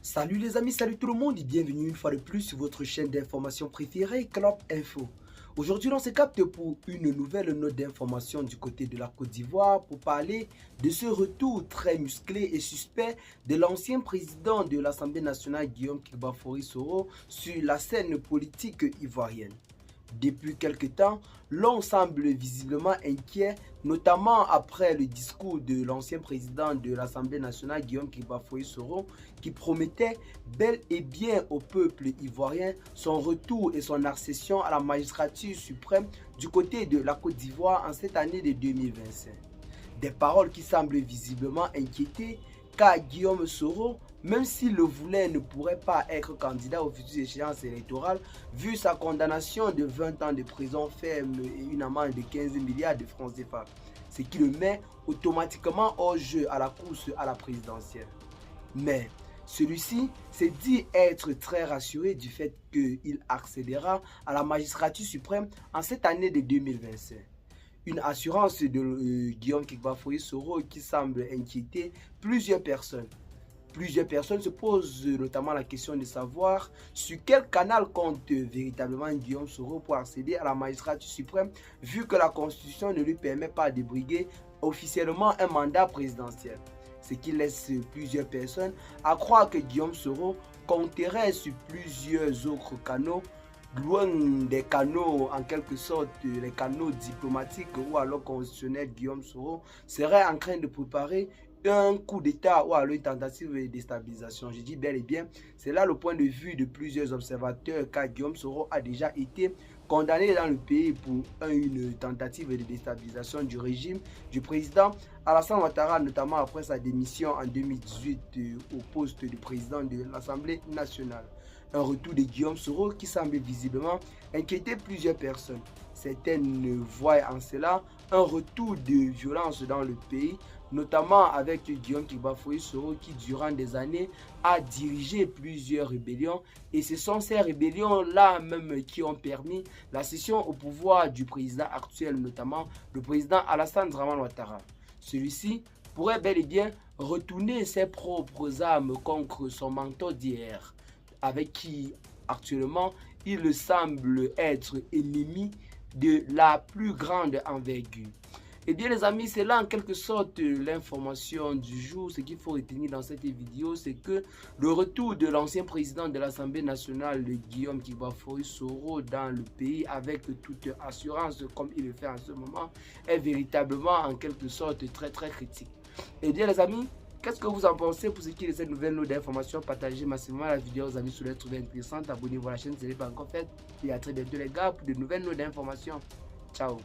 Salut les amis, salut tout le monde et bienvenue une fois de plus sur votre chaîne d'information préférée, Club Info. Aujourd'hui, on se capte pour une nouvelle note d'information du côté de la Côte d'Ivoire pour parler de ce retour très musclé et suspect de l'ancien président de l'Assemblée nationale, Guillaume Kibafori Soro, sur la scène politique ivoirienne. Depuis quelque temps, l'on semble visiblement inquiet, notamment après le discours de l'ancien président de l'Assemblée nationale, Guillaume Kibafori Soro, qui promettait bel et bien au peuple ivoirien son retour et son accession à la magistrature suprême du côté de la Côte d'Ivoire en cette année de 2025. Des paroles qui semblent visiblement inquiéter, car Guillaume Soro, même s'il le voulait, ne pourrait pas être candidat aux futures échéances électorales, vu sa condamnation de 20 ans de prison ferme et une amende de 15 milliards de francs CFA, ce qui le met automatiquement hors jeu à la course à la présidentielle. Mais celui-ci s'est dit être très rassuré du fait qu'il accédera à la magistrature suprême en cette année de 2025. Une assurance de Guillaume Kibafori Soro qui semble inquiéter plusieurs personnes. Plusieurs personnes se posent notamment la question de savoir sur quel canal compte véritablement Guillaume Soro pour accéder à la magistrature suprême, vu que la Constitution ne lui permet pas de briguer officiellement un mandat présidentiel. Ce qui laisse plusieurs personnes à croire que Guillaume Soro compterait sur plusieurs autres canaux, loin des canaux en quelque sorte, les canaux diplomatiques ou alors constitutionnels. Guillaume Soro serait en train de préparer un coup d'État ou alors une tentative de déstabilisation. Je dis bel et bien, c'est là le point de vue de plusieurs observateurs, car Guillaume Soro a déjà été condamné dans le pays pour une tentative de déstabilisation du régime du président Alassane Ouattara, notamment après sa démission en 2018 au poste de président de l'Assemblée nationale. Un retour de Guillaume Soro qui semble visiblement inquiéter plusieurs personnes. Certaines voient en cela un retour de violence dans le pays, notamment avec Guillaume Kibafori Soro qui durant des années a dirigé plusieurs rébellions, et ce sont ces rébellions-là même qui ont permis la cession au pouvoir du président actuel, notamment le président Alassane Ouattara. Celui-ci pourrait bel et bien retourner ses propres armes contre son mentor d'hier, avec qui actuellement il semble être ennemi de la plus grande envergure. Et bien les amis, c'est là en quelque sorte l'information du jour. Ce qu'il faut retenir dans cette vidéo, c'est que le retour de l'ancien président de l'Assemblée nationale, Guillaume Kibafori Soro, dans le pays avec toute assurance comme il le fait en ce moment, est véritablement en quelque sorte très critique. Et bien les amis, qu'est-ce que vous en pensez pour ce qui est de cette nouvelle note d'information? Partagez massivement la vidéo aux amis si vous l'avez trouvée intéressante. Abonnez-vous à la chaîne si ce n'est pas encore fait. Et à très bientôt les gars pour de nouvelles notes d'information. Ciao.